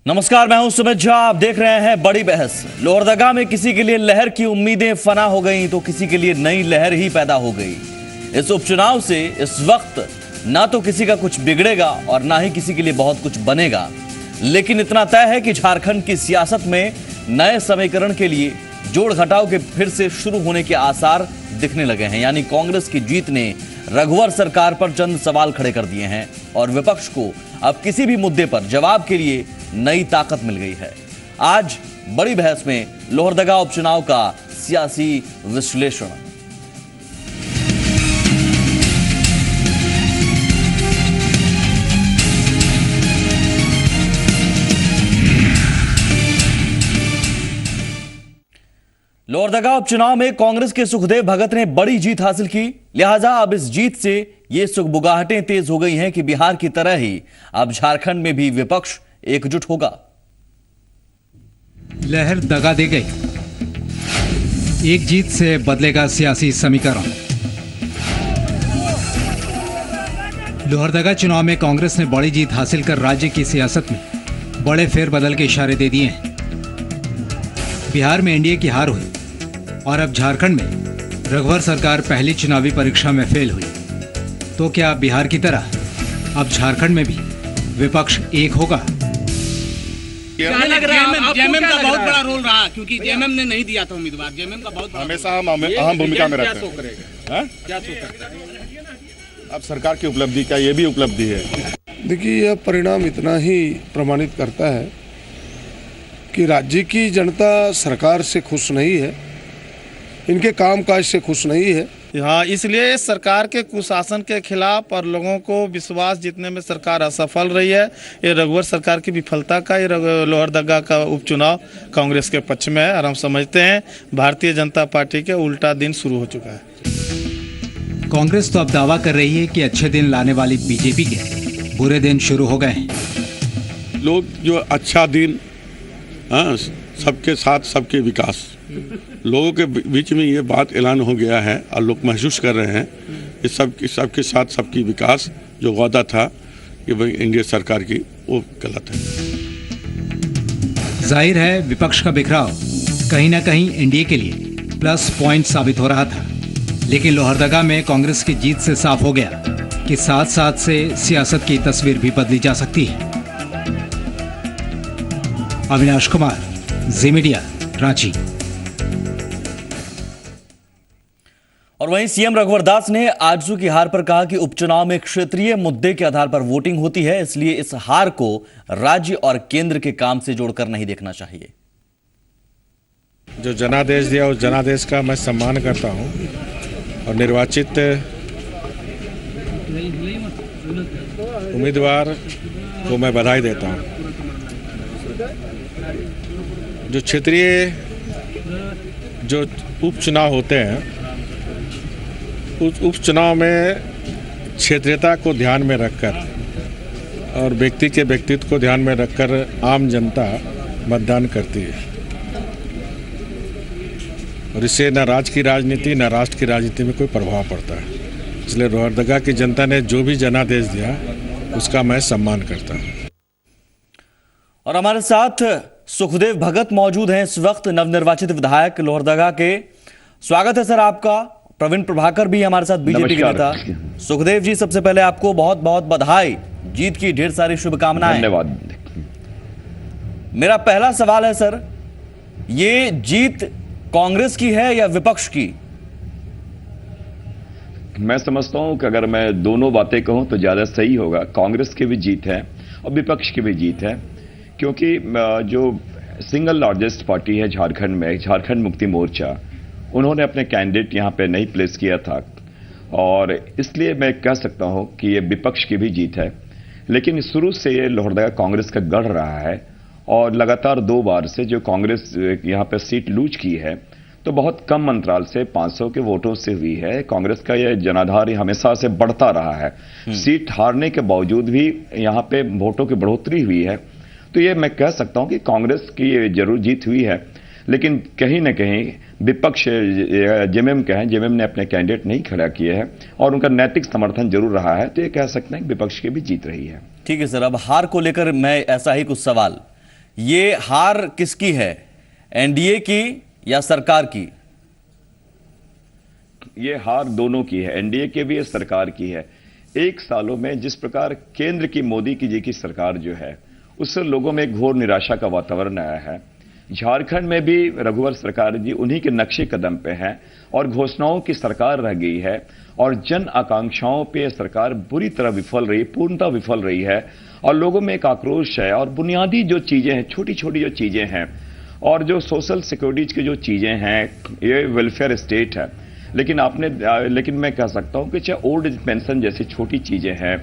नमस्कार, मैं हूं सुमित झा। आप देख रहे हैं बड़ी बहस। लोहरदगा में किसी के लिए लहर की उम्मीदें फना हो गई तो किसी के लिए नई लहर ही पैदा हो गई। इस उपचुनाव से इस वक्त ना तो किसी का कुछ बिगड़ेगा और ना ही किसी के लिए बहुत कुछ बनेगा, लेकिन इतना तय है कि झारखंड की सियासत में नए समीकरण के लिए जोड़ घटाव के फिर से शुरू होने के आसार दिखने लगे हैं। यानी कांग्रेस की जीत ने रघुवर सरकार पर चंद सवाल खड़े कर दिए हैं और विपक्ष को अब किसी भी मुद्दे पर जवाब के लिए नई ताकत मिल गई है। आज बड़ी बहस में लोहरदगा उपचुनाव का सियासी विश्लेषण। लोहरदगा उपचुनाव में कांग्रेस के सुखदेव भगत ने बड़ी जीत हासिल की, लिहाजा अब इस जीत से ये सुगबुगाहटें तेज हो गई हैं कि बिहार की तरह ही अब झारखंड में भी विपक्ष एकजुट होगा। लहर दगा दे गई, एक जीत से बदलेगा सियासी समीकरण। लोहरदगा चुनाव में कांग्रेस ने बड़ी जीत हासिल कर राज्य की सियासत में बड़े फेरबदल के इशारे दे दिए हैं। बिहार में एनडीए की हार हुई और अब झारखंड में रघुवर सरकार पहली चुनावी परीक्षा में फेल हुई, तो क्या बिहार की तरह अब झारखंड में भी विपक्ष एक होगा? क्या लग रहा है? जेएमएम का बहुत बड़ा रोल रहा, क्योंकि जेएमएम ने नहीं दिया था उम्मीदवार। जेएमएम का बहुत हमेशा हम अहम भूमिका में रहते हैं। क्या सोच सकता है? अब सरकार की उपलब्धि क्या ये भी उपलब्धि है। देखिए, यह परिणाम इतना ही प्रमाणित करता है कि राज्य की जनता सरकार से खुश नहीं है, इनके कामकाज से खुश नहीं है। हाँ, इसलिए सरकार के कुशासन के खिलाफ और लोगों को विश्वास जीतने में सरकार असफल रही है। ये रघुवर सरकार की विफलता का ये लोहरदगा का उपचुनाव कांग्रेस के पक्ष में है और हम समझते हैं भारतीय जनता पार्टी के उल्टा दिन शुरू हो चुका है। कांग्रेस तो अब दावा कर रही है कि अच्छे दिन लाने वाली बीजेपी के बुरे दिन शुरू हो गए हैं। लोग जो अच्छा दिन, सबके साथ सबके विकास, लोगों के बीच में ये बात ऐलान हो गया है और लोग महसूस कर रहे हैं कि सबके साथ सबकी विकास जो वादा था कि भाई एनडीए सरकार की, वो गलत है। जाहिर है विपक्ष का बिखराव कहीं ना कहीं एनडीए के लिए प्लस पॉइंट साबित हो रहा था, लेकिन लोहरदगा में कांग्रेस की जीत से साफ हो गया कि साथ साथ से सियासत की तस्वीर भी बदली जा सकती है। अविनाश कुमार, जी मीडिया, रांची। और वहीं सीएम रघुवर दास ने आजसू की हार पर कहा कि उपचुनाव में क्षेत्रीय मुद्दे के आधार पर वोटिंग होती है, इसलिए इस हार को राज्य और केंद्र के काम से जोड़कर नहीं देखना चाहिए। जो जनादेश दिया उस जनादेश का मैं सम्मान करता हूं और निर्वाचित उम्मीदवार को मैं बधाई देता हूं। जो क्षेत्रीय जो उपचुनाव होते हैं, उस उपचुनाव में क्षेत्रीयता को ध्यान में रखकर और व्यक्ति के व्यक्तित्व को ध्यान में रखकर आम जनता मतदान करती है और इससे न राज्य की राजनीति न राष्ट्र की राजनीति में कोई प्रभाव पड़ता है। इसलिए लोहरदगा की जनता ने जो भी जनादेश दिया उसका मैं सम्मान करता हूँ। और हमारे साथ सुखदेव भगत मौजूद हैं इस वक्त, नवनिर्वाचित विधायक लोहरदगा के। स्वागत है सर आपका। प्रवीण प्रभाकर भी हमारे साथ, बीजेपी के नेता। सुखदेव जी, सबसे पहले आपको बहुत बहुत बधाई, जीत की ढेर सारी शुभकामनाएं। धन्यवाद। मेरा पहला सवाल है सर, ये जीत कांग्रेस की है या विपक्ष की? मैं समझता हूं कि अगर मैं दोनों बातें कहूं तो ज्यादा सही होगा। कांग्रेस की भी जीत है और विपक्ष की भी जीत है, क्योंकि जो सिंगल लार्जेस्ट पार्टी है झारखंड में, झारखंड मुक्ति मोर्चा, उन्होंने अपने कैंडिडेट यहां पे नहीं प्लेस किया था और इसलिए मैं कह सकता हूं कि ये विपक्ष की भी जीत है। लेकिन शुरू से ये लोहरदगा कांग्रेस का गढ़ रहा है और लगातार 2 बार से जो कांग्रेस यहां पे सीट लूज की है तो बहुत कम अंतराल से 500 के वोटों से हुई है। कांग्रेस का ये जनाधार हमेशा से बढ़ता रहा है। सीट हारने के बावजूद भी यहां पे वोटों की बढ़ोतरी हुई है। तो ये मैं कह सकता हूं कि कांग्रेस की जरूर जीत हुई है, लेकिन कहीं न कहीं विपक्ष जेएमएम का है, जेएमएम ने अपने कैंडिडेट नहीं खड़ा किए हैं और उनका नैतिक समर्थन जरूर रहा है, तो ये कह सकते हैं कि विपक्ष की भी जीत रही है। ठीक है सर, अब हार को लेकर मैं ऐसा ही कुछ सवाल ये हार किसकी है, एनडीए की या सरकार की? ये हार दोनों की है, एनडीए की भी है, सरकार की है। एक सालों में जिस प्रकार केंद्र की मोदी जी की सरकार जो है, उससे लोगों में एक घोर निराशा का वातावरण आया है। झारखंड में भी रघुवर सरकार जी उन्हीं के नक्शे कदम पे हैं और घोषणाओं की सरकार रह गई है और जन आकांक्षाओं पे सरकार बुरी तरह विफल रही, पूर्णतः विफल रही है और लोगों में एक आक्रोश है। और बुनियादी जो चीजें हैं, छोटी छोटी जो चीजें हैं और जो सोशल सिक्योरिटीज की जो चीजें हैं, ये वेलफेयर स्टेट है, लेकिन मैं कह सकता हूं कि चाहे ओल्ड एज पेंशन जैसी छोटी चीजें हैं,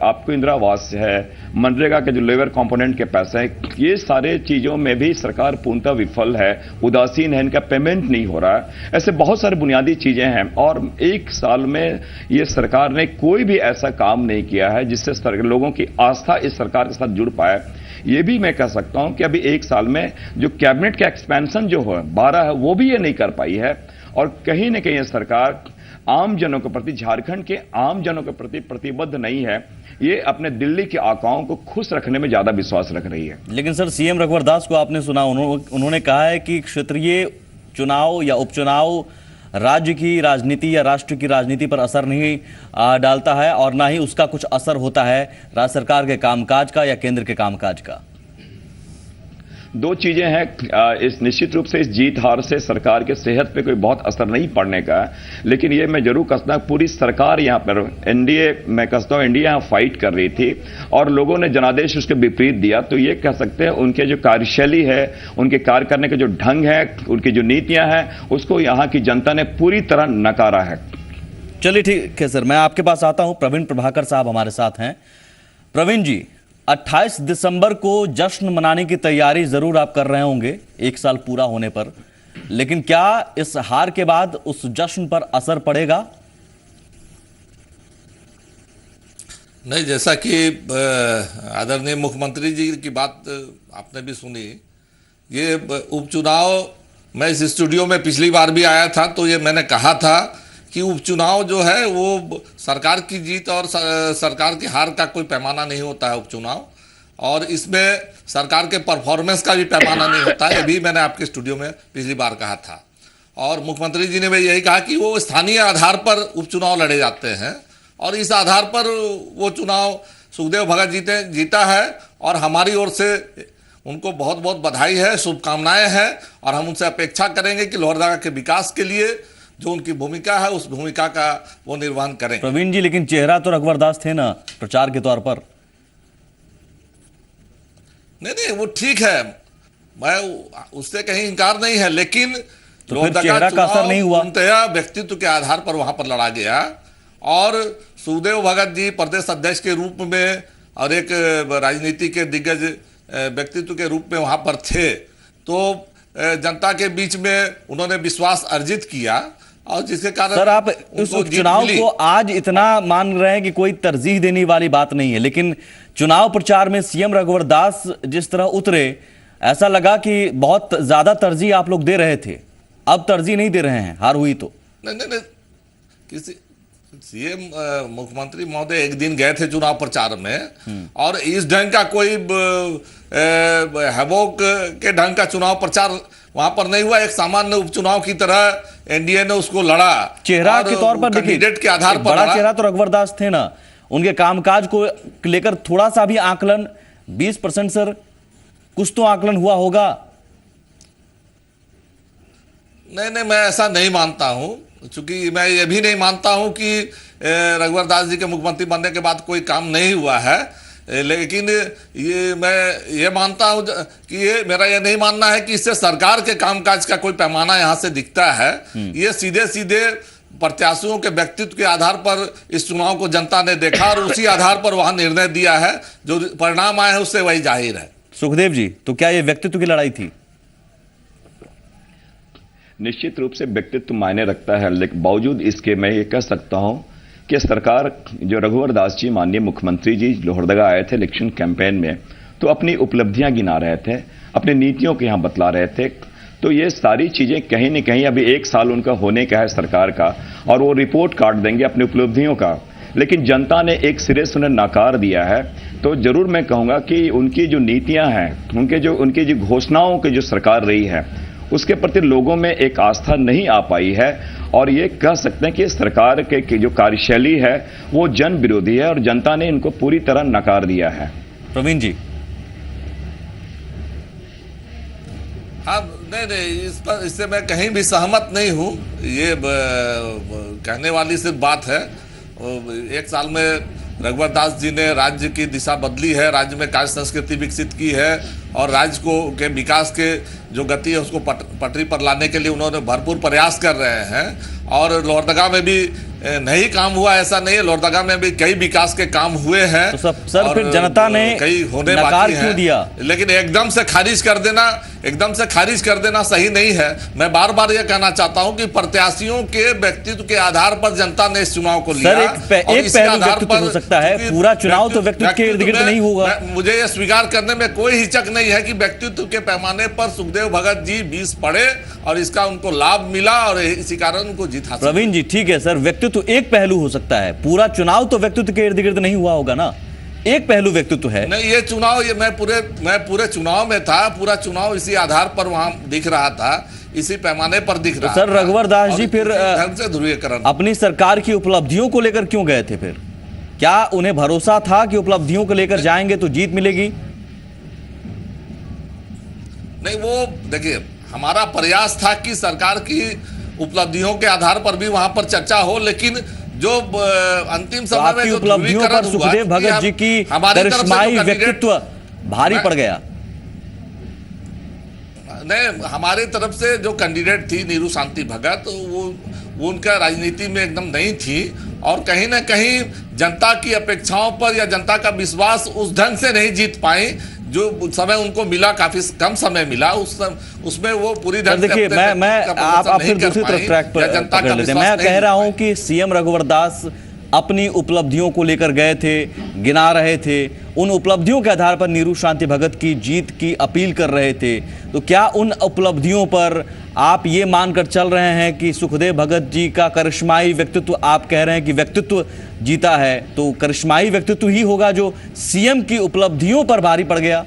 आपको इंदिरा आवास है, मनरेगा के जो लेबर कंपोनेंट के पैसे हैं, ये सारे चीजों में भी सरकार पूर्णतः विफल है, उदासीन है, इनका पेमेंट नहीं हो रहा है। ऐसे बहुत सारी बुनियादी चीजें हैं और एक साल में ये सरकार ने कोई भी ऐसा काम नहीं किया है जिससे लोगों की आस्था इस सरकार के साथ जुड़ पाए। ये भी मैं कह सकता हूं कि अभी एक साल में जो कैबिनेट का एक्सपेंशन जो है 12 है, वो भी ये नहीं कर पाई है और कहीं न कहीं सरकार आम जनों के प्रति, झारखंड के आम जनों के प्रति प्रतिबद्ध नहीं है। ये अपने दिल्ली के आकाओं को खुश रखने में ज्यादा विश्वास रख रही है। लेकिन सर, सीएम रघुवर दास को आपने सुना, उन्होंने कहा है कि क्षेत्रीय चुनाव या उपचुनाव राज्य की राजनीति या राष्ट्र की राजनीति पर असर नहीं डालता है और ना ही उसका कुछ असर होता है राज्य सरकार के कामकाज का या केंद्र के कामकाज का। दो चीजें हैं, इस निश्चित रूप से इस जीत हार से सरकार के सेहत पे कोई बहुत असर नहीं पड़ने का है, लेकिन ये मैं जरूर कहता हूं पूरी सरकार यहां पर एनडीए, मैं कहता हूं एनडीए यहां फाइट कर रही थी और लोगों ने जनादेश उसके विपरीत दिया। तो ये कह सकते हैं उनके जो कार्यशैली है, उनके कार्य करने के जो ढंग है, उनकी जो नीतियां हैं, उसको यहां की जनता ने पूरी तरह नकारा है। चलिए ठीक है सर, मैं आपके पास आता हूं। प्रवीण प्रभाकर साहब हमारे साथ हैं। प्रवीण जी, 28 दिसंबर को जश्न मनाने की तैयारी जरूर आप कर रहे होंगे एक साल पूरा होने पर, लेकिन क्या इस हार के बाद उस जश्न पर असर पड़ेगा? नहीं, जैसा कि आदरणीय मुख्यमंत्री जी की बात आपने भी सुनी, ये उपचुनाव, मैं इस स्टूडियो में पिछली बार भी आया था तो ये मैंने कहा था कि उपचुनाव जो है वो सरकार की जीत और सरकार की हार का कोई पैमाना नहीं होता है उपचुनाव, और इसमें सरकार के परफॉर्मेंस का भी पैमाना नहीं होता है। ये भी मैंने आपके स्टूडियो में पिछली बार कहा था और मुख्यमंत्री जी ने भी यही कहा कि वो स्थानीय आधार पर उपचुनाव लड़े जाते हैं और इस आधार पर वो चुनाव सुखदेव भगत जीता है और हमारी ओर से उनको बहुत बहुत बधाई है, शुभकामनाएं हैं और हम उनसे अपेक्षा करेंगे कि लोहरदगा के विकास के लिए जो उनकी भूमिका है उस भूमिका का वो निर्वहन करें। प्रवीण जी, लेकिन चेहरा तो रघुवर दास थे ना प्रचार के तौर पर? नहीं, वो ठीक है, मैं उससे कहीं इंकार नहीं है, लेकिन तो फिर चेहरा का असर नहीं हुआ। व्यक्तित्व के आधार पर वहां पर लड़ा गया और सुखदेव भगत जी प्रदेश अध्यक्ष के रूप में और एक राजनीति के दिग्गज व्यक्तित्व के रूप में वहां पर थे, तो जनता के बीच में उन्होंने विश्वास अर्जित किया और जिसके कारण सर आप इस उपचुनाव को आज इतना मान रहे हैं कि कोई तरजीह देने वाली बात नहीं है, लेकिन चुनाव प्रचार में सीएम रघुवर दास जिस तरह उतरे, ऐसा लगा कि बहुत ज्यादा तरजीह आप लोग दे रहे थे, अब तरजीह नहीं दे रहे हैं, हार हुई तो? नहीं, किसी सीएम मुख्यमंत्री महोदय एक दिन गए थे चुनाव प्रचार में और इस ढंग का कोई हबोक के ढंग का चुनाव प्रचार वहां पर नहीं हुआ। एक सामान्य उपचुनाव की तरह एनडीए ने उसको लड़ा। चेहरा के तौर पर कैंडिडेट के आधार पर बड़ा चेहरा तो रघुवर दास थे ना, उनके कामकाज को लेकर थोड़ा सा भी आकलन, 20% सर कुछ तो आकलन हुआ होगा। नहीं, मैं ऐसा नहीं मानता हूं, चूंकि मैं ये भी नहीं मानता हूं कि रघुवर दास जी के मुख्यमंत्री बनने के बाद कोई काम नहीं हुआ है, लेकिन मैं ये मानता हूं कि मेरा ये नहीं मानना है कि इससे सरकार के कामकाज का कोई पैमाना यहां से दिखता है। ये सीधे सीधे प्रत्याशियों के व्यक्तित्व के आधार पर इस चुनाव को जनता ने देखा और उसी आधार पर वहां निर्णय दिया है, जो परिणाम आए हैं उससे वही जाहिर है। सुखदेव जी, तो क्या ये व्यक्तित्व की लड़ाई थी? निश्चित रूप से व्यक्तित्व मायने रखता है, लेकिन बावजूद इसके मैं ये कह सकता हूं कि सरकार, जो रघुवर दास जी माननीय मुख्यमंत्री जी लोहरदगा आए थे इलेक्शन कैंपेन में, तो अपनी उपलब्धियां गिना रहे थे, अपनी नीतियों को यहां बतला रहे थे। तो ये सारी चीजें कहीं न कहीं, अभी एक साल उनका होने का है सरकार का और वो रिपोर्ट कार्ड देंगे अपनी उपलब्धियों का, लेकिन जनता ने एक सिरे से उन्हें नकार दिया है। तो जरूर मैं कहूँगा कि उनकी जो नीतियाँ हैं, उनकी जो घोषणाओं की जो सरकार रही है, उसके प्रति लोगों में एक आस्था नहीं आ पाई है। और ये कह सकते हैं कि सरकार के जो कार्यशैली है वो जन विरोधी है और जनता ने इनको पूरी तरह नकार दिया है। प्रवीण जी। हाँ, नहीं, इससे मैं कहीं भी सहमत नहीं हूँ। ये कहने वाली सिर्फ बात है। एक साल में रघुवर दास जी ने राज्य की दिशा बदली है, राज्य में कार्य संस्कृति विकसित की है और राज्य के विकास के जो गति है उसको पटरी पर लाने के लिए उन्होंने भरपूर प्रयास कर रहे हैं। और लोहरदगा में भी नहीं काम हुआ ऐसा नहीं है, लोहरदगा में भी कई विकास के काम हुए हैं। तो सर फिर जनता ने कई होने नकार बाकी क्यों हैं, दिया? लेकिन एकदम से खारिज कर देना सही नहीं है। मैं बार बार ये कहना चाहता हूं कि प्रत्याशियों के व्यक्तित्व के आधार पर जनता ने इस चुनाव को लिया। सर एक पहलू व्यक्तित्व हो सकता है, पूरा चुनाव तो व्यक्तित्व के इर्द गिर्द नहीं होगा। मुझे यह स्वीकार करने में कोई हिचक नहीं है कि व्यक्तित्व के पैमाने पर सुखदेव भगत जी 20 पड़े और इसका उनको लाभ मिला और इसी कारण उनको जीत हासिल। प्रवीण जी, ठीक है सर, व्यक्तित्व एक पहलू हो सकता है, पूरा चुनाव तो व्यक्तित्व के इर्द गिर्द नहीं हुआ होगा ना। एक पहलू व्यक्तित्व है। नहीं, ये चुनाव मैं पूरे चुनाव में था, पूरा चुनाव इसी आधार पर वहां दिख रहा था, इसी पैमाने पर दिख रहा था। सर रघुवर दास जी फिर ढंग से ध्रुवीकरण अपनी सरकार की उपलब्धियों को लेकर क्यों गए थे? फिर क्या उन्हें भरोसा था कि उपलब्धियों को लेकर जाएंगे तो जीत मिलेगी? नहीं, वो देखिए, हमारा प्रयास था कि सरकार की उपलब्धियों के आधार पर भी वहां पर चर्चा हो, लेकिन जो अंतिम समय में जो उपलब्धियों पर सुखदेव भगत जी की करिश्माई व्यक्तित्व भारी पड़ गया। नहीं, हमारी तरफ से जो कैंडिडेट थी नीरू शांति भगत, वो उनका राजनीति में एकदम नहीं थी और कहीं ना कहीं जनता की अपेक्षाओं पर या जनता का विश्वास उस ढंग से नहीं जीत पाई जो समय उनको मिला। काफी कम समय मिला, उसमें वो पूरी ढंग से देखिए, मैं आप फिर दूसरी तरफ ट्रैक पर पकड़ लेते हैं। मैं कह रहा हूं कि सीएम रघुवर दास अपनी उपलब्धियों को लेकर गए थे, गिना रहे थे, उन उपलब्धियों के आधार पर नीरू शांति भगत की जीत की अपील कर रहे थे। तो क्या उन उपलब्धियों पर आप ये मानकर चल रहे हैं कि सुखदेव भगत जी का करिश्माई व्यक्तित्व, आप कह रहे हैं कि व्यक्तित्व जीता है, तो करिश्माई व्यक्तित्व ही होगा जो सीएम की उपलब्धियों पर भारी पड़ गया?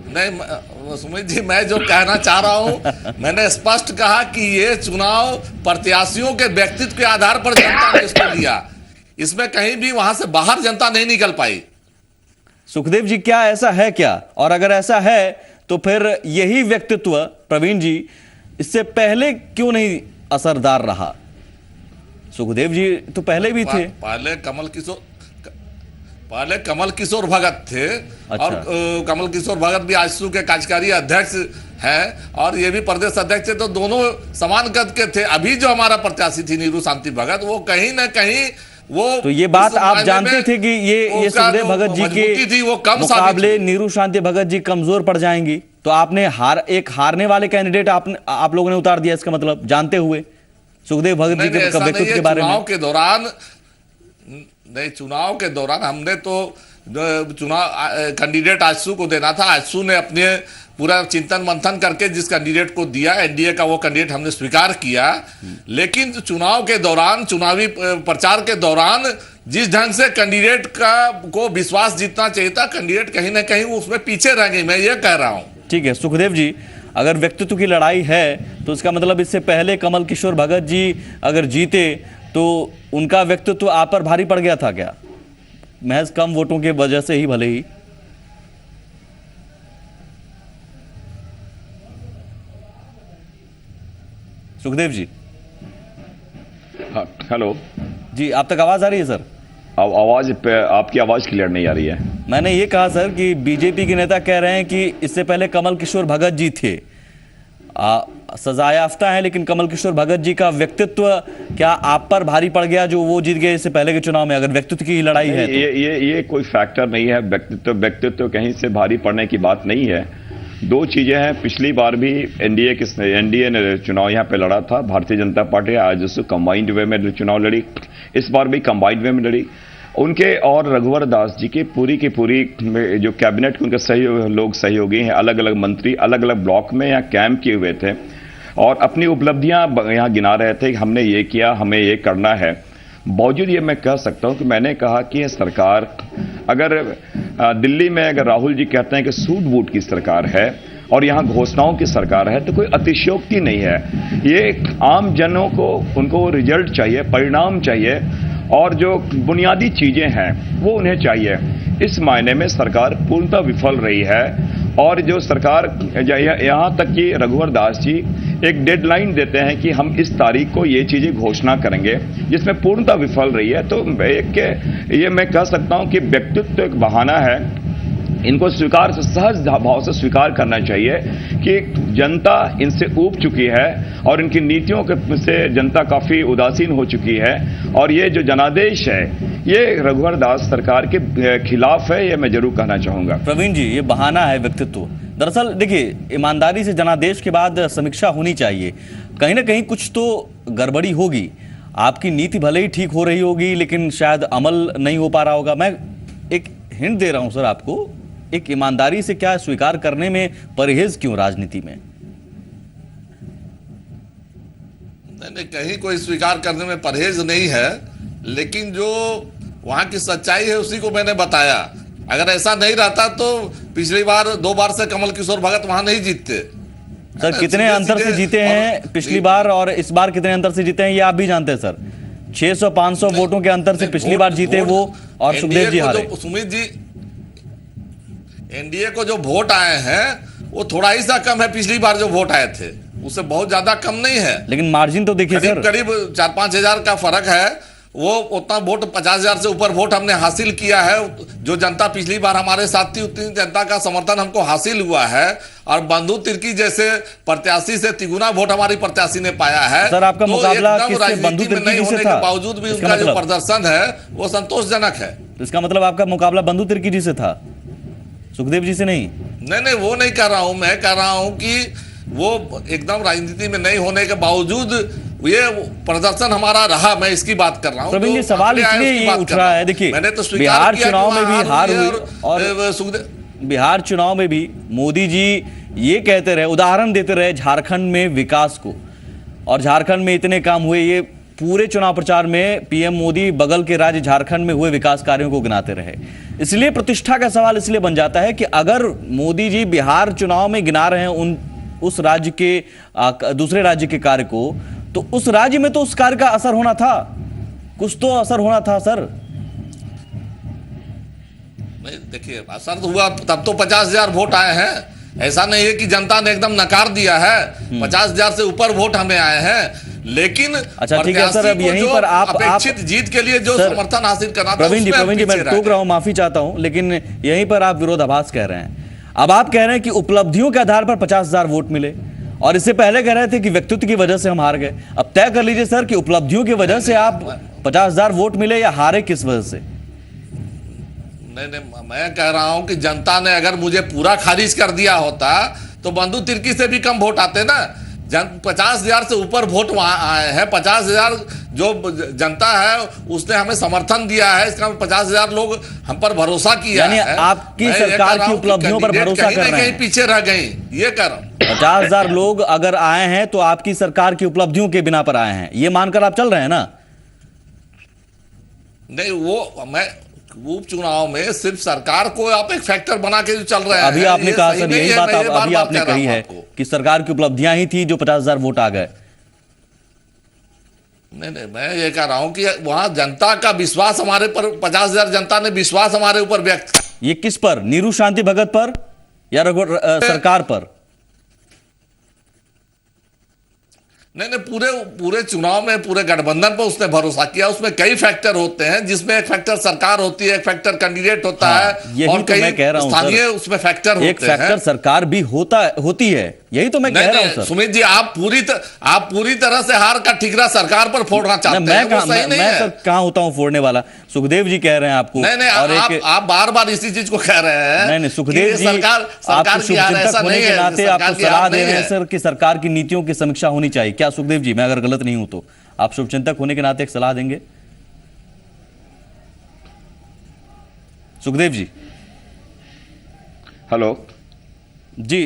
नहीं सुमित जी, मैं जो कहना चाह रहा हूं, मैंने स्पष्ट कहा कि ये चुनाव प्रत्याशियों के व्यक्तित्व के आधार पर जनता ने इसको लिया, इसमें कहीं भी वहां से बाहर जनता नहीं निकल पाई। सुखदेव जी, क्या ऐसा है क्या? और अगर ऐसा है तो फिर यही व्यक्तित्व प्रवीण जी इससे पहले क्यों नहीं असरदार रहा? सुखदेव जी तो पहले भी थे। पहले कमल किशोर भगत थे। अच्छा। और कमल किशोर भगत भी आजसू के कार्यकारी अध्यक्ष हैं और ये भी प्रदेश अध्यक्ष थे, तो दोनों समान कद के थे। अभी जो हमारा प्रत्याशी थी नीरू शांति भगत, वो कहीं ना कहीं वो, तो ये बात आप जानते थे कि ये सुखदेव भगत जी के मुकाबले नीरू शांति भगत जी कमजोर पड़ जाएंगी, तो आपने एक हारने वाले कैंडिडेट आप लोगों ने उतार दिया, इसका मतलब जानते हुए सुखदेव भगत जी के व्यक्तित्व के बारे में? चुनाव के दौरान हमने तो चुनाव कैंडिडेट आजसू को देना था। आजसू ने अपने पूरा चिंतन मंथन करके जिस कैंडिडेट को दिया, एनडीए का, वो कैंडिडेट हमने स्वीकार किया। लेकिन चुनाव के दौरान, चुनावी प्रचार के दौरान जिस ढंग से कैंडिडेट को विश्वास जीतना चाहिए था, कैंडिडेट कहीं ना कहीं उसमें पीछे रह गई, मैं ये कह रहा हूं। ठीक है सुखदेव जी, अगर व्यक्तित्व की लड़ाई है तो इसका मतलब इससे पहले कमल किशोर भगत जी अगर जीते तो उनका व्यक्तित्व आप पर भारी पड़ गया था क्या? महज कम वोटों के वजह से ही भले ही। सुखदेव जी। हाँ, हेलो जी, आप तक आवाज आ रही है सर? आवाज पे आपकी आवाज क्लियर नहीं आ रही है। मैंने ये कहा सर कि बीजेपी के नेता कह रहे हैं कि इससे पहले कमल किशोर भगत जी थे, सजायाफ्ता है, लेकिन कमल किशोर भगत जी का व्यक्तित्व क्या आप पर भारी पड़ गया जो वो जीत गए इससे पहले के चुनाव में? अगर व्यक्तित्व की लड़ाई है तो ये कोई फैक्टर नहीं है। व्यक्तित्व कहीं से भारी पड़ने की बात नहीं है। दो चीजें हैं, पिछली बार भी एनडीए ने चुनाव यहाँ पे लड़ा था, भारतीय जनता पार्टी आज उसको कंबाइंड वे में चुनाव लड़ी, इस बार भी कंबाइंड वे में लड़ी। उनके और रघुवर दास जी की पूरी जो कैबिनेट के उनके लोग सहयोगी हैं, अलग अलग मंत्री अलग अलग ब्लॉक में यहाँ कैंप किए हुए थे और अपनी उपलब्धियां यहाँ गिना रहे थे कि हमने ये किया, हमें ये करना है। बावजूद ये मैं कह सकता हूं कि मैंने कहा कि ये सरकार, अगर दिल्ली में अगर राहुल जी कहते हैं कि सूट बूट की सरकार है और यहाँ घोषणाओं की सरकार है, तो कोई अतिशयोक्ति नहीं है। ये आम जनों को, उनको रिजल्ट चाहिए, परिणाम चाहिए, और जो बुनियादी चीजें हैं वो उन्हें चाहिए। इस मायने में सरकार पूर्णतः विफल रही है। और जो सरकार, यहाँ तक कि रघुवर दास जी एक डेडलाइन देते हैं कि हम इस तारीख को ये चीजें घोषणा करेंगे, जिसमें पूर्णतः विफल रही है। तो ये मैं कह सकता हूं कि व्यक्तित्व एक बहाना है। इनको स्वीकार, सहज भाव से स्वीकार करना चाहिए कि जनता इनसे ऊब चुकी है और इनकी नीतियों से जनता काफी उदासीन हो चुकी है। और ये जो जनादेश है ये रघुवर दास सरकार के खिलाफ है, ये मैं जरूर कहना चाहूंगा। प्रवीण जी, ये बहाना है व्यक्तित्व। दरअसल देखिए, ईमानदारी से जनादेश के बाद समीक्षा होनी चाहिए। कहीं ना कहीं कुछ तो गड़बड़ी होगी। आपकी नीति भले ही ठीक हो रही होगी, लेकिन शायद अमल नहीं हो पा रहा होगा। मैं एक हिंट दे रहा हूं सर आपको, एक ईमानदारी से क्या स्वीकार करने में परहेज क्यों राजनीति में? नहीं, कहीं कोई स्वीकार करने में परहेज नहीं है, लेकिन जो वहां की सच्चाई है उसी को मैंने बताया। अगर ऐसा नहीं रहता तो पिछली बार 2 बार से कमल किशोर भगत वहां नहीं जीतते। सर कितने अंतर से जीते हैं पिछली बार और इस बार कितने अंतर से जीते हैं, ये आप भी जानते हैं सर। 600-500 वोटों के अंतर से पिछली बार जीते वो, और सुखदेव जी हारे। सुमित जी, एनडीए को जो वोट आए हैं वो थोड़ा ही सा कम है पिछली बार जो वोट आए थे, उससे बहुत ज्यादा कम नहीं है। लेकिन मार्जिन तो देखिए सर, करीब 4-5 हजार का फर्क है। वो उतना वोट, 50,000 से ऊपर वोट हमने हासिल किया है। जो जनता पिछली बार हमारे साथ थी उतनी जनता का समर्थन हमको हासिल हुआ है। और बंधु तिर्की जैसे प्रत्याशी से तिगुना वोट हमारी प्रत्याशी ने पाया है। सर आपका तो मुकाबला किससे, राजनीति बंधु में तिर्की नहीं जी होने से के था? बावजूद भी उनका जो प्रदर्शन है वो संतोषजनक है। इसका मतलब आपका मुकाबला बंधु तिर्की जी से था, सुखदेव जी से नहीं? नहीं, वो नहीं कर रहा हूं। मैं कह रहा हूं कि वो एकदम राजनीति में नहीं होने के बावजूद ये प्रदर्शन हमारा रहा। मैं इसकी बात कर रहा हूं। प्रवीण जी, सवाल इसलिए ये उठ रहा है, देखिए मैंने तो बिहार चुनाव में भी हार हुई और बिहार चुनाव में भी मोदी जी ये कहते रहे, उदाहरण देते रहे झारखंड में विकास को, और झारखंड में इतने काम हुए। ये पूरे चुनाव प्रचार में पीएम मोदी बगल के राज्य झारखंड में हुए विकास कार्यों को गिनाते रहे। इसलिए प्रतिष्ठा का सवाल इसलिए बन जाता है कि अगर मोदी जी बिहार चुनाव में गिना रहे हैं उस राज्य के दूसरे राज्य के कार्य को, तो उस राज्य में तो उस कार्य का असर होना था, कुछ तो असर होना था सर। नहीं, देखिए असर तो हुआ, तब तो 50,000 वोट आए हैं। ऐसा नहीं है कि जनता ने एकदम नकार दिया है। 50,000 से ऊपर वोट हमें आए हैं। लेकिन अच्छा ठीक है सर, अब यहीं पर आप अपेक्षित जीत के लिए जो समर्थन हासिल करना था, प्रवीण जी मैं टोक रहा हूं, माफी चाहता हूं, लेकिन यहीं पर आप विरोधाभास कह रहे हैं। अब आप कह रहे हैं कि उपलब्धियों के आधार पर 50,000 वोट मिले, और इससे पहले कह रहे थे कि व्यक्तित्व की वजह से हम हार गए। अब तय कर लीजिए सर कि उपलब्धियों की वजह से आप 50,000 वोट मिले या हारे किस वजह से? नहीं, मैं कह रहा हूं कि जनता ने अगर मुझे पूरा खारिज कर दिया होता तो बंधु तिर्की से भी कम वोट आते ना। 50,000 से ऊपर वोट वहां आए हैं। 50,000 जो जनता है उसने हमें समर्थन दिया है। इसका 50,000 लोग हम पर भरोसा किया है। आपकी सरकार की उपलब्धियों पर भरोसा कर रहे हैं, पीछे रह गई, ये कर 50,000 लोग अगर आए हैं तो आपकी सरकार की उपलब्धियों के बिना पर आए हैं, ये मानकर आप चल रहे हैं ना? नहीं, वो मैं उपचुनाव में सिर्फ सरकार को आप एक फैक्टर बना के जो चल रहे हैं। अभी आपने कहा सर, यही बात अभी आपने कही है कि सरकार की उपलब्धियां ही थी जो 50,000 वोट आ गए। नहीं, मैं ये कह रहा हूं कि वहां जनता का विश्वास हमारे पर, 50,000 जनता ने विश्वास हमारे ऊपर व्यक्त किया। ये किस पर? नीरू शांति भगत पर या सरकार पर? नहीं, पूरे चुनाव में पूरे गठबंधन पर उसने भरोसा किया। उसमें कई फैक्टर होते हैं, जिसमें एक फैक्टर सरकार होती है, एक फैक्टर कैंडिडेट होता है, और तो मैं कह रहा हूं स्थानीय उसमें फैक्टर होते हैं। एक फैक्टर सरकार भी होती है, यही तो मैं कह रहा हूं सर। सुमित जी, आप पूरी तरह से हार का ठिकरा सरकार पर फोड़ना चाहते हैं। मैं सर कहां होता हूं फोड़ने वाला? सुखदेव जी कह रहे हैं आपको। नहीं, आप बार-बार इसी चीज को कह रहे हैं। नहीं, सुखदेव जी, सरकार की ऐसा नहीं है, नाते आपको सलाह दे रहे हैं सर कि सरकार की नीतियों की समीक्षा होनी चाहिए। क्या सुखदेव जी, मैं अगर गलत नहीं हूं तो आप शुभचिंतक होने के नाते एक सलाह देंगे? सुखदेव जी, हेलो जी,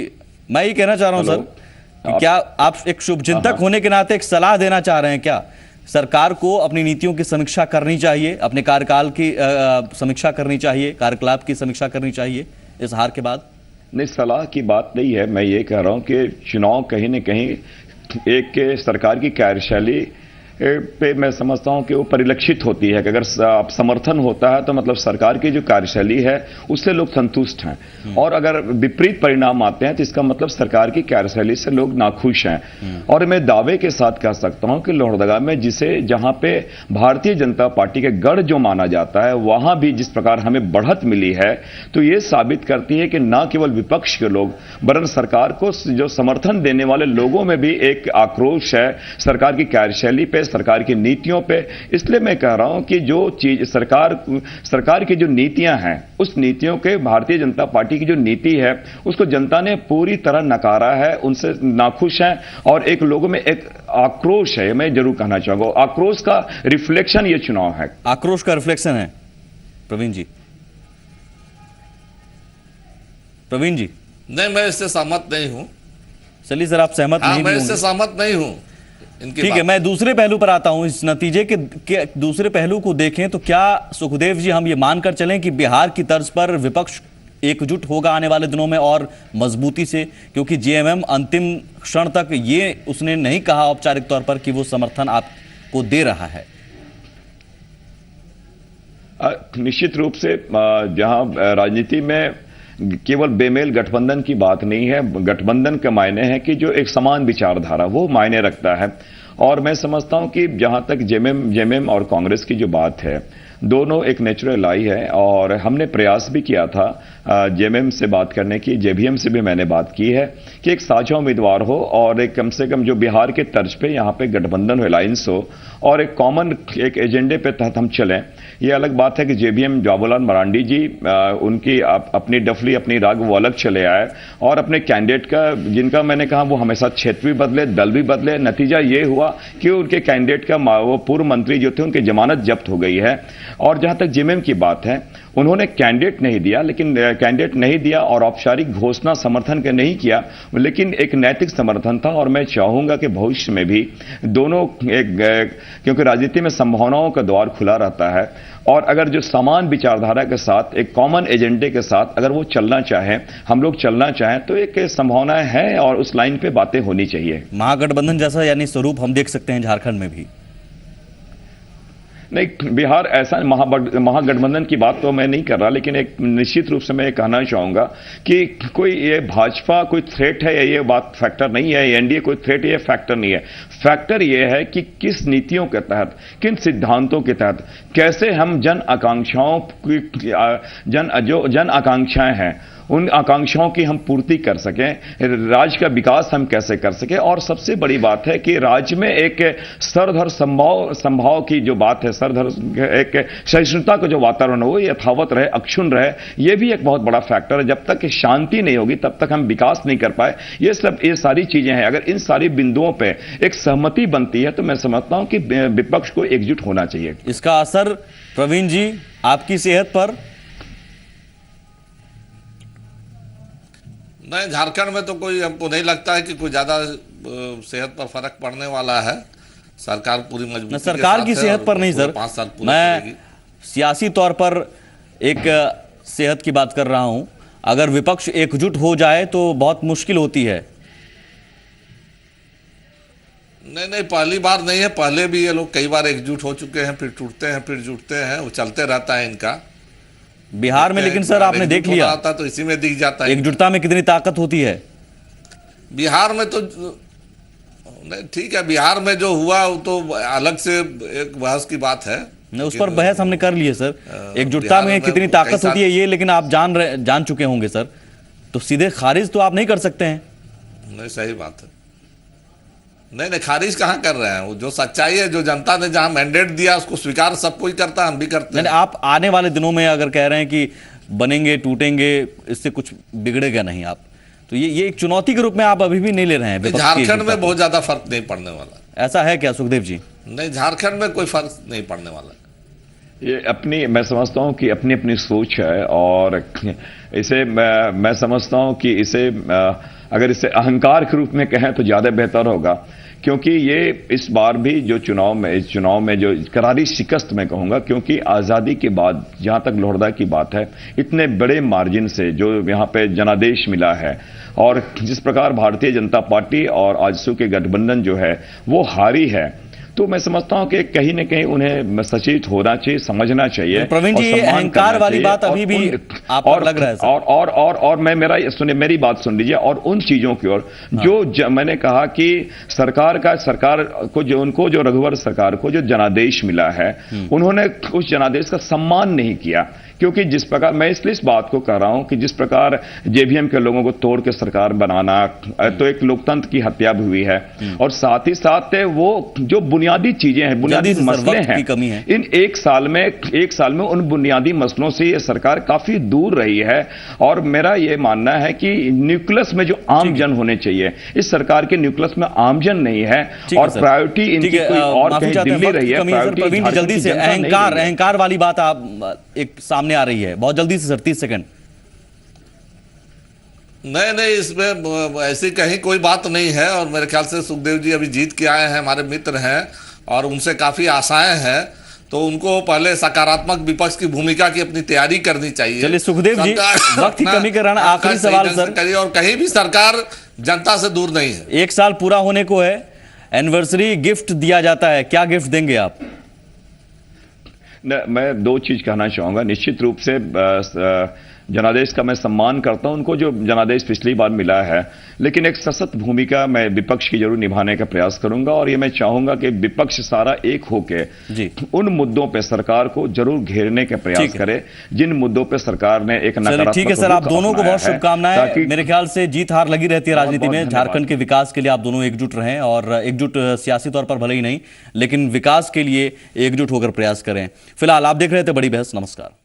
मैं ये कहना चाह रहा हूं सर, क्या आप एक शुभचिंतक होने के नाते एक सलाह देना चाह रहे हैं क्या सरकार को अपनी नीतियों की समीक्षा करनी चाहिए, अपने कार्यकाल की समीक्षा करनी चाहिए, कार्यकलाप की समीक्षा करनी चाहिए इस हार के बाद? नहीं, सलाह की बात नहीं है। मैं ये कह रहा हूं कि चुनाव कहीं न कहीं एक सरकार की कार्यशैली पे मैं समझता हूं कि वो परिलक्षित होती है कि अगर समर्थन होता है तो मतलब सरकार की जो कार्यशैली है उससे लोग संतुष्ट हैं, और अगर विपरीत परिणाम आते हैं तो इसका मतलब सरकार की कार्यशैली से लोग नाखुश हैं। और मैं दावे के साथ कह सकता हूं कि लोहरदगा में जहां पे भारतीय जनता पार्टी के गढ़ जो माना जाता है वहां भी जिस प्रकार हमें बढ़त मिली है, तो ये साबित करती है कि न केवल विपक्ष के लोग वरन सरकार को जो समर्थन देने वाले लोगों में भी एक आक्रोश है सरकार की कार्यशैली पे, सरकार की नीतियों पे। इसलिए मैं कह रहा हूं कि जो चीज सरकार की जो नीतियां हैं, उस नीतियों के भारतीय जनता पार्टी की जो नीति है उसको जनता ने पूरी तरह नकारा है, उनसे नाखुश हैं, और एक लोगों में एक आक्रोश है। मैं जरूर कहना चाहूंगा आक्रोश का रिफ्लेक्शन ये चुनाव है, आक्रोश का रिफ्लेक्शन है। प्रवीण जी, प्रवीण जी। नहीं, मैं इससे सहमत नहीं हूं। चलिए सर, आप सहमत नहीं? मैं इससे सहमत नहीं हूं। ठीक है, मैं दूसरे पहलू पर आता हूं। इस नतीजे के दूसरे पहलू को देखें तो क्या सुखदेव जी हम ये मानकर चलें कि बिहार की तर्ज पर विपक्ष एकजुट होगा आने वाले दिनों में और मजबूती से? क्योंकि जेएमएम अंतिम क्षण तक ये उसने नहीं कहा औपचारिक तौर पर कि वो समर्थन आपको दे रहा है। निश्चित रूप से जहां राजनीति में केवल बेमेल गठबंधन की बात नहीं है, गठबंधन के मायने है कि जो एक समान विचारधारा वो मायने रखता है। और मैं समझता हूं कि जहां तक जेएमएम और कांग्रेस की जो बात है, दोनों एक नेचुरल आई है, और हमने प्रयास भी किया था जेएमएम से बात करने की, जेवीएम से भी मैंने बात की है कि एक साझा उम्मीदवार हो और एक कम से कम जो बिहार के तर्ज पे यहाँ पे गठबंधन हो, अलायंस हो, और एक कॉमन एक एजेंडे पे तहत हम चलें। ये अलग बात है कि जेवीएम बाबूलाल मरांडी जी उनकी अपनी डफली अपनी राग वो अलग चले आए, और अपने कैंडिडेट का जिनका मैंने कहा वो हमेशा क्षेत्र भी बदले, दल भी बदले। नतीजा ये हुआ कि उनके कैंडिडेट का वो पूर्व मंत्री जो थे उनकी जमानत जब्त हो गई है। और जहां तक जेएमएम की बात है, उन्होंने कैंडिडेट नहीं दिया, लेकिन कैंडिडेट नहीं दिया और औपचारिक घोषणा समर्थन के नहीं किया, लेकिन एक नैतिक समर्थन था। और मैं चाहूंगा कि भविष्य में भी दोनों क्योंकि राजनीति में संभावनाओं का द्वार खुला रहता है, और अगर जो समान विचारधारा के साथ एक कॉमन एजेंडे के साथ अगर वो चलना चाहें, हम लोग चलना चाहें, तो एक संभावना है और उस लाइन पे बातें होनी चाहिए। महागठबंधन जैसा यानी स्वरूप हम देख सकते हैं झारखंड में भी? नहीं, बिहार ऐसा महागठबंधन की बात तो मैं नहीं कर रहा, लेकिन एक निश्चित रूप से मैं कहना चाहूंगा कि कोई ये भाजपा कोई थ्रेट है, ये बात फैक्टर नहीं है, एनडीए कोई थ्रेट, ये फैक्टर नहीं है। फैक्टर ये है कि किस नीतियों के तहत, किन सिद्धांतों के तहत, कैसे हम जन आकांक्षाएं हैं उन आकांक्षाओं की हम पूर्ति कर सकें, राज्य का विकास हम कैसे कर सकें। और सबसे बड़ी बात है कि राज्य में एक सरधर संभाव की जो बात है, सरधर एक सहिष्णुता का जो वातावरण है वो यथावत रहे, अक्षुण्ण रहे, ये भी एक बहुत बड़ा फैक्टर है। जब तक शांति नहीं होगी तब तक हम विकास नहीं कर पाए। ये सारी चीजें हैं। अगर इन सारी बिंदुओं पर एक सहमति बनती है तो मैं समझता हूं कि विपक्ष को एकजुट होना चाहिए। इसका असर प्रवीण जी आपकी सेहत पर? नहीं, झारखंड में तो कोई हमको नहीं लगता है कि कोई ज्यादा सेहत पर फर्क पड़ने वाला है। सरकार पूरी मजबूती सरकार की सेहत पर नहीं सर, 5 साल पूरे मैं सियासी तौर पर एक सेहत की बात कर रहा हूं। अगर विपक्ष एकजुट हो जाए तो बहुत मुश्किल होती है। नहीं, पहली बार नहीं है, पहले भी ये लोग कई बार एकजुट हो चुके हैं, फिर टूटते हैं, फिर जुटते हैं, वो चलते रहता है इनका बिहार में। लेकिन सर आपने देख लिया आता तो इसी में दिख जाता है एकजुटता में कितनी ताकत होती है बिहार में। तो नहीं, ठीक है, बिहार में जो हुआ वो तो अलग से एक बहस की बात है, उस पर बहस हमने कर ली है सर। एकजुटता में कितनी ताकत होती है ये लेकिन आप जान चुके होंगे सर, तो सीधे खारिज तो आप नहीं कर सकते हैं। नहीं, सही बात है। नहीं, खारिज कहां कर रहे हैं? वो जो सच्चाई है, जो जनता ने जहां मैंडेट दिया उसको स्वीकार सब कोई करता है, हम भी करते हैं। आप आने वाले दिनों में अगर कह रहे हैं कि बनेंगे टूटेंगे, इससे कुछ बिगड़ेगा नहीं, आप तो ये एक चुनौती के रूप में आप अभी भी नहीं ले रहे हैं? झारखंड में बहुत ज्यादा फर्क नहीं पड़ने वाला। ऐसा है क्या सुखदेव जी? नहीं, झारखंड में कोई फर्क नहीं पड़ने वाला। ये मैं समझता हूं कि अपनी अपनी सोच है, और इसे मैं समझता हूं कि इसे अगर इसे अहंकार के रूप में कहें तो ज्यादा बेहतर होगा, क्योंकि ये इस बार भी जो इस चुनाव में जो करारी शिकस्त मैं कहूंगा, क्योंकि आज़ादी के बाद जहां तक लोहरदगा की बात है, इतने बड़े मार्जिन से जो यहां पे जनादेश मिला है और जिस प्रकार भारतीय जनता पार्टी और आजसू के गठबंधन जो है वो हारी है, तो मैं समझता हूं कि कहीं न कहीं उन्हें सचेत होना चाहिए, समझना चाहिए। तो प्रवीण जी, अहंकार वाली बात अभी भी आपको लग रहा है सर? और मैं मेरी बात सुन लीजिए। और उन चीजों की ओर जो मैंने कहा कि सरकार को जो रघुवर सरकार को जो जनादेश मिला है, उन्होंने उस जनादेश का सम्मान नहीं किया। क्योंकि जिस प्रकार मैं इसलिए इस बात को कह रहा हूं कि जिस प्रकार जेवीएम के लोगों को तोड़ के सरकार बनाना, तो एक लोकतंत्र की हत्या भी हुई है। और साथ ही साथ वो जो बुनियादी चीजें हैं, बुनियादी मसले हैं, कमी है। इन एक साल में उन बुनियादी मसलों से ये सरकार काफी दूर रही है। और मेरा ये मानना है कि न्यूक्लियस में जो आम जन होने चाहिए, इस सरकार के न्यूक्लियस में आमजन नहीं है और प्रायोरिटी इनकी कोई और कहीं दिल्ली रही है। प्रवीण, जल्दी से अहंकार वाली बात आप एक सामने आ रही है, बहुत जल्दी से सर, 30 सेकंड। नहीं, इसमें ऐसी कहीं कोई बात नहीं है। और मेरे ख्याल से सुखदेव जी अभी जीत के आए हैं, हमारे मित्र हैं और उनसे काफी आशाएं हैं, तो उनको पहले सकारात्मक विपक्ष की भूमिका की अपनी तैयारी करनी चाहिए। चलिए सुखदेव जी, वक्त की कमी के कारण आखिरी सवाल सर। और कहीं भी सरकार जनता से दूर नहीं है। 1 साल पूरा होने को है, एनिवर्सरी गिफ्ट दिया जाता है, क्या गिफ्ट देंगे आप? मैं 2 चीज कहना चाहूंगा। निश्चित रूप से जनादेश का मैं सम्मान करता हूं, उनको जो जनादेश पिछली बार मिला है, लेकिन एक सशक्त भूमिका मैं विपक्ष की जरूर निभाने का प्रयास करूंगा। और ये मैं चाहूंगा कि विपक्ष सारा एक होके उन मुद्दों पे सरकार को जरूर घेरने का प्रयास करे जिन मुद्दों पे सरकार ने एक नकारात्मक। ठीक है सर, आप दोनों को बहुत शुभकामनाएं। मेरे ख्याल से जीत हार लगी रहती है राजनीति में, झारखंड के विकास के लिए आप दोनों एकजुट रहें, और एकजुट सियासी तौर पर भले ही नहीं, लेकिन विकास के लिए एकजुट होकर प्रयास करें। फिलहाल आप देख रहे थे बड़ी बहस। नमस्कार।